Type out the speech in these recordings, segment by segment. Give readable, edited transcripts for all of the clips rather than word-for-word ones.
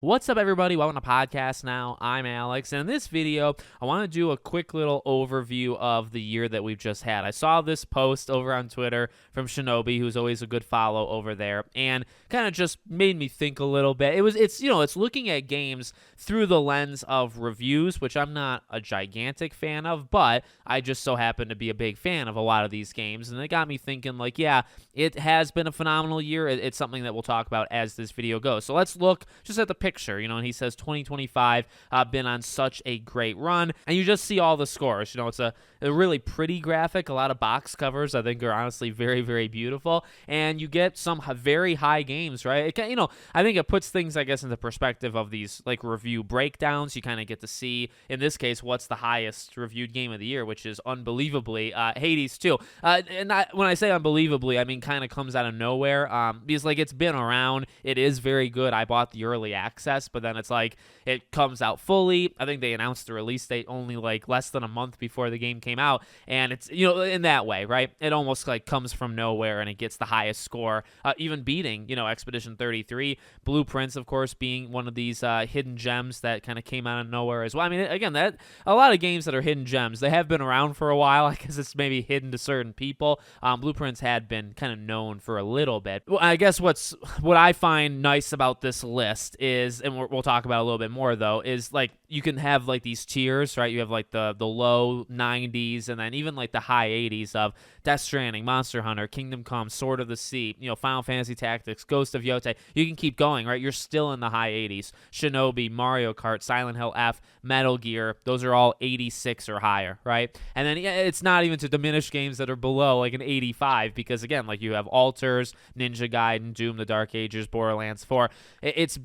What's up, everybody? Welcome to Podcast Now. I'm Alex, and in this video, I want to do a quick little overview of the year that we've just had. I saw this post over on Twitter from Shinobi, who's always a good follow over there, and kind of just made me think a little bit. It's looking at games through the lens of reviews, which I'm not a gigantic fan of, but I just so happen to be a big fan of a lot of these games, and it got me thinking, like, yeah, it has been a phenomenal year. It's something that we'll talk about as this video goes. So let's look just at the picture, and he says 2025 been on such a great run, and you just see all the scores. It's a really pretty graphic. A lot of box covers I think are honestly very, very beautiful, and you get some very high games, right? I think it puts things, I guess, into perspective of these like review breakdowns. You kind of get to see, in this case, what's the highest reviewed game of the year, which is unbelievably Hades 2. When I say unbelievably, I mean kind of comes out of nowhere, because like it's been around. It is very good. I bought the early access, but then it's like it comes out fully. I think they announced the release date only like less than a month before the game came out, and it's in that way, right? It almost like comes from nowhere and it gets the highest score, even beating Expedition 33. Blueprints, of course, being one of these hidden gems that kind of came out of nowhere as well. I mean, again, that a lot of games that are hidden gems, they have been around for a while. I guess it's maybe hidden to certain people. Blueprints had been kind of known for a little bit. Well, I guess what I find nice about this list is, and we'll talk about a little bit more though, is like you can have like these tiers, right? You have like the low 90s and then even like the high 80s of Death Stranding, Monster Hunter, Kingdom Come, Sword of the Sea, Final Fantasy Tactics, Ghost of Yotei. You can keep going, right? You're still in the high 80s. Shinobi, Mario Kart, Silent Hill F, Metal Gear, those are all 86 or higher, right? And then it's not even to diminish games that are below like an 85, because again, like you have Alters, Ninja Gaiden, Doom, The Dark Ages, Borderlands 4. It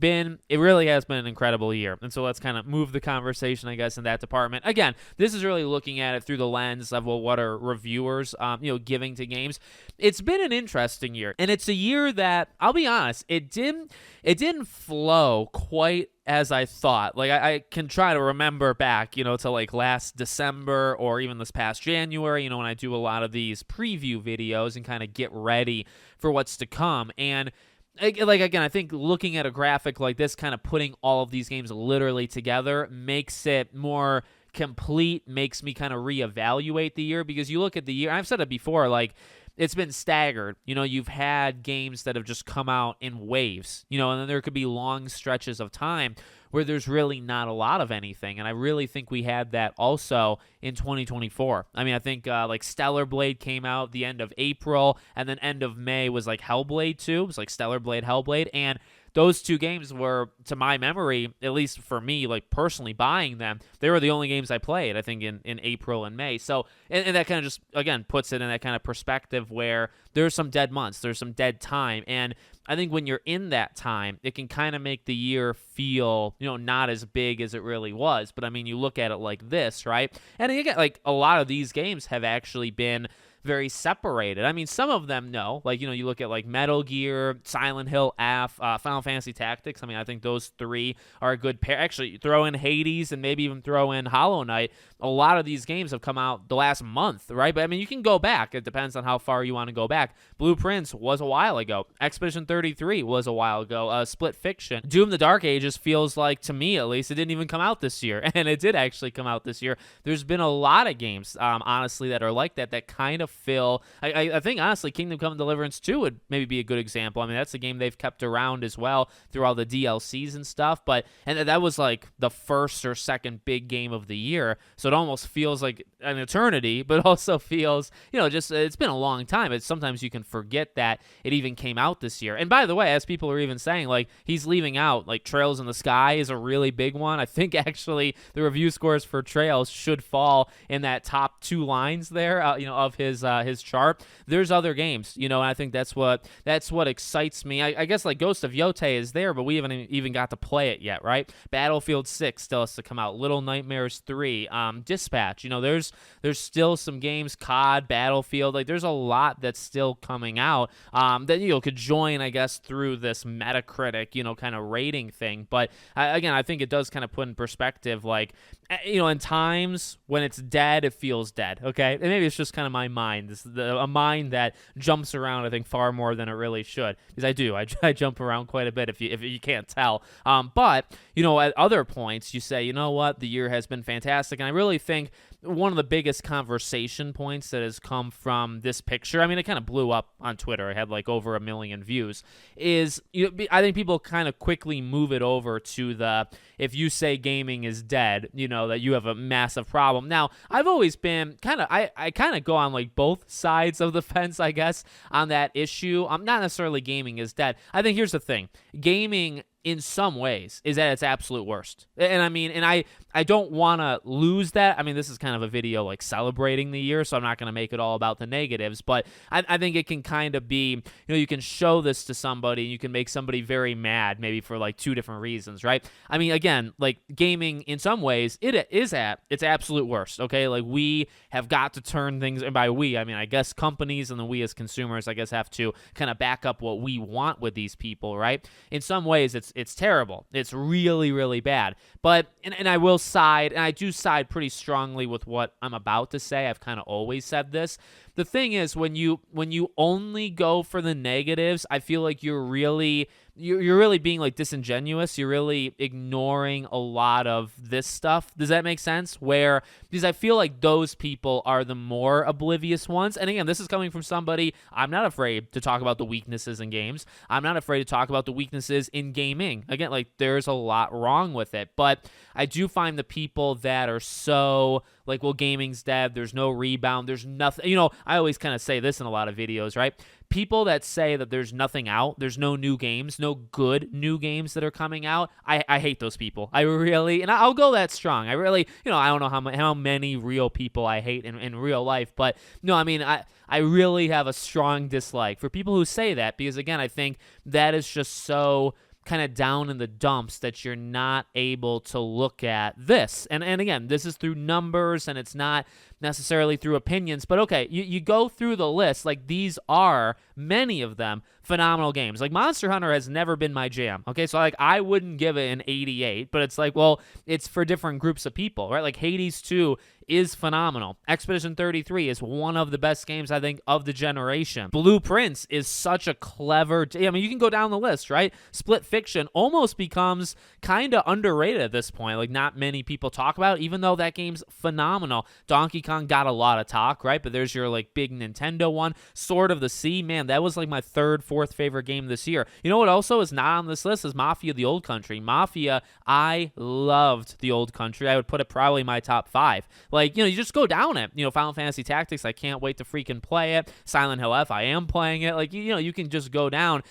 really has been an incredible year. And so let's kind of move the conversation, I guess, in that department. Again, this is really looking at it through the lens of, well, what are reviewers, giving to games. It's been an interesting year, and it's a year that, I'll be honest, it didn't flow quite as I thought. Like I can try to remember back, to like last December or even this past January, when I do a lot of these preview videos and kind of get ready for what's to come. And like, again, I think looking at a graphic like this, kind of putting all of these games literally together makes it more complete, makes me kind of reevaluate the year, because you look at the year, I've said it before, like it's been staggered. You've had games that have just come out in waves, and then there could be long stretches of time where there's really not a lot of anything. And I really think we had that also in 2024. I mean, I think like Stellar Blade came out the end of April, and then end of May was like Hellblade 2. It was like Stellar Blade, Hellblade, and those two games were, to my memory, at least for me, like personally buying them, they were the only games I played, I think, in April and May. So, and that kind of just, again, puts it in that kind of perspective where there's some dead months, there's some dead time. And I think when you're in that time, it can kind of make the year feel, not as big as it really was. But I mean, you look at it like this, right? And again, like a lot of these games have actually been very separated. I mean, some of them, no. Like, you look at like Metal Gear, Silent Hill F, Final Fantasy Tactics. I mean, I think those three are a good pair. Actually, throw in Hades and maybe even throw in Hollow Knight. A lot of these games have come out the last month, right? But I mean, you can go back. It depends on how far you want to go back. Blueprints was a while ago. Expedition 33 was a while ago. Split Fiction. Doom the Dark Ages feels like, to me at least, it didn't even come out this year. And it did actually come out this year. There's been a lot of games, honestly, that are like that kind of feel. I think, honestly, Kingdom Come Deliverance 2 would maybe be a good example. I mean, that's a game they've kept around as well through all the DLCs and stuff. And that was like the first or second big game of the year. So it almost feels like an eternity, but also feels, just it's been a long time. Sometimes you can forget that it even came out this year. And by the way, as people are even saying, like, he's leaving out, like, Trails in the Sky is a really big one. I think actually the review scores for Trails should fall in that top two lines there, of his chart. There's other games, and I think that's what excites me. I guess like Ghost of Yotei is there, but we haven't even got to play it yet, right? Battlefield 6 still has to come out. Little Nightmares 3, Dispatch. There's still some games, COD, Battlefield. Like, there's a lot that's still coming out that could join, I guess, through this Metacritic, kind of rating thing. But again, I think it does kind of put in perspective, like, in times when it's dead, it feels dead. Okay, and maybe it's just kind of my mind. mind, a mind that jumps around, I think, far more than it really should. Because I do. I jump around quite a bit if you can't tell. But, at other points, you say, you know what, the year has been fantastic. And I really think one of the biggest conversation points that has come from this picture, I mean, it kind of blew up on Twitter. It had like over 1 million views, is I think people kind of quickly move it over to the, if you say gaming is dead, that you have a massive problem. Now, I've always been I kind of go on like both sides of the fence, I guess, on that issue. I'm not necessarily gaming is dead. I think here's the thing. Gaming in some ways is at its absolute worst. And I mean, I don't want to lose that. I mean, this is kind of a video like celebrating the year, so I'm not going to make it all about the negatives, but I think it can kind of be, you can show this to somebody and you can make somebody very mad, maybe for like two different reasons, right? I mean, again, like gaming in some ways, it is at its absolute worst, okay? Like we have got to turn things, and by we, I mean, I guess companies and then we as consumers, I guess, have to kind of back up what we want with these people, right? In some ways, it's terrible. It's really, really bad. But, and I will side, and I do side pretty strongly with what I'm about to say. I've kind of always said this. The thing is, when you only go for the negatives, I feel like you're really being like disingenuous. You're really ignoring a lot of this stuff. Does that make sense? Because I feel like those people are the more oblivious ones. And again, this is coming from somebody, I'm not afraid to talk about the weaknesses in games. I'm not afraid to talk about the weaknesses in gaming. Again, like there's a lot wrong with it. But I do find the people that are so like, well, gaming's dead, there's no rebound, there's nothing. I always kind of say this in a lot of videos, right? People that say that there's nothing out, there's no new games, no good new games that are coming out, I hate those people. I really, and I'll go that strong. I really, I don't know how many real people I hate in real life, but no, I mean, I really have a strong dislike for people who say that, because again, I think that is just so kind of down in the dumps that you're not able to look at this. And again, this is through numbers and it's not necessarily through opinions, but okay, you go through the list, like these are, many of them, phenomenal games. Like Monster Hunter has never been my jam, okay? So like I wouldn't give it an 88, but it's like, well, it's for different groups of people, right? Like Hades 2 is phenomenal. Expedition 33 is one of the best games, I think, of the generation. Blueprints is such a clever, I mean, you can go down the list, right? Split Fiction almost becomes kind of underrated at this point. Like not many people talk about it, even though that game's phenomenal. Donkey Kong got a lot of talk, right? But there's your like big Nintendo one. Sword of the Sea, man, that was like my third, fourth favorite game this year. You know what also is not on this list is Mafia: The Old Country. Mafia, I loved The Old Country. I would put it probably in my top 5. Like, you just go down it. Final Fantasy Tactics, I can't wait to freaking play it. Silent Hill F, I am playing it. Like, you can just go down.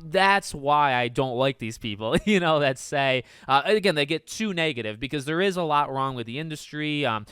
That's why I don't like these people, that say, again, they get too negative, because there is a lot wrong with the industry. I'm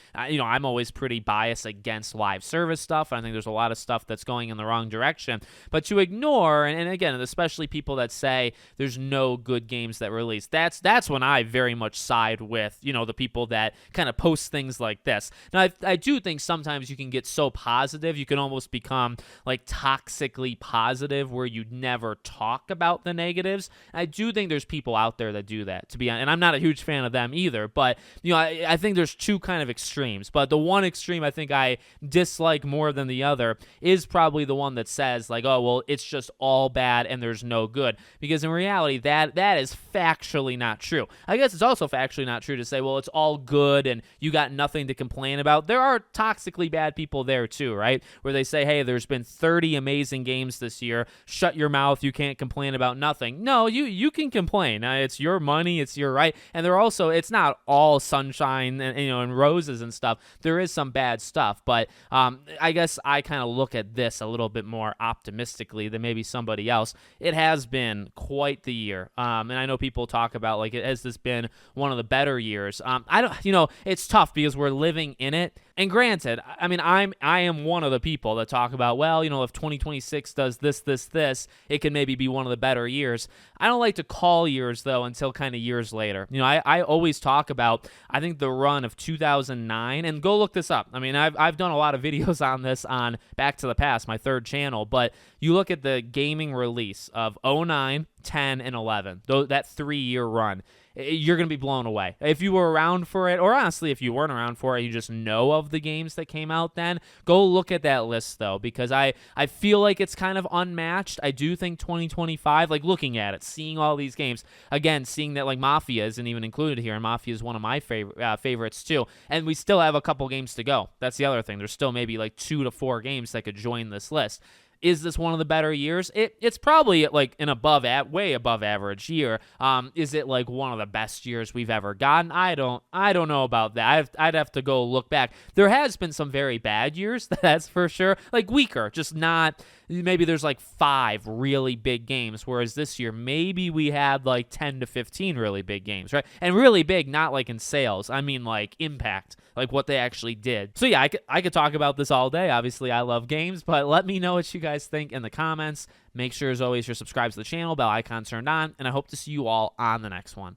always pretty biased against live service stuff. I think there's a lot of stuff that's going in the wrong direction. But to ignore, and again, especially people that say there's no good games that release, that's when I very much side with, the people that kind of post things like this. Now, I do think sometimes you can get so positive, you can almost become like toxically positive, where you never talk about the negatives. I do think there's people out there that do that, to be honest, and I'm not a huge fan of them either. But I think there's two kind of extremes. But the one extreme I think I dislike more than the other is probably the one that says like, oh, well, it's just all bad and there's no good. Because in reality, that is factually not true. I guess it's also factually not true to say, well, it's all good and you got nothing to complain about. There are toxically bad people there too, right? Where they say, hey, there's been 30 amazing games this year. Shut your mouth. You can't complain about nothing. No, you can complain. It's your money. It's your right. And they're also, it's not all sunshine and roses and stuff. There is some bad stuff. But I guess I kind of look at this a little bit more optimistically than maybe somebody else. It has been quite the year. And I know people talk about like, has this been one of the better years? I don't, it's tough because we're living in it. And granted, I mean, I am one of the people that talk about, well, if 2026 does this, it can maybe be one of the better years. I don't like to call years, though, until kind of years later. I always talk about, I think, the run of 2009, and go look this up. I mean, I've done a lot of videos on this on Back to the Past, my third channel, but you look at the gaming release of 09, 10, and 11, that 3-year run. you're going to be blown away. If you were around for it, or honestly, if you weren't around for it, you just know of the games that came out then, go look at that list, though, because I feel like it's kind of unmatched. I do think 2025, like looking at it, seeing all these games, again, seeing that like Mafia isn't even included here, and Mafia is one of my favorites too, and we still have a couple games to go. That's the other thing. There's still maybe like 2 to 4 games that could join this list. Is this one of the better years? It's probably like an way above average year. Is it like one of the best years we've ever gotten? I don't know about that. I'd have to go look back. There has been some very bad years, that's for sure. Like weaker, just not. Maybe there's like 5 really big games, whereas this year maybe we had like 10 to 15 really big games, right? And really big, not like in sales. I mean like impact, like what they actually did. So yeah, I could talk about this all day. Obviously, I love games, but let me know what you guys think in the comments. Make sure, as always, you're subscribed to the channel, bell icon turned on, and I hope to see you all on the next one.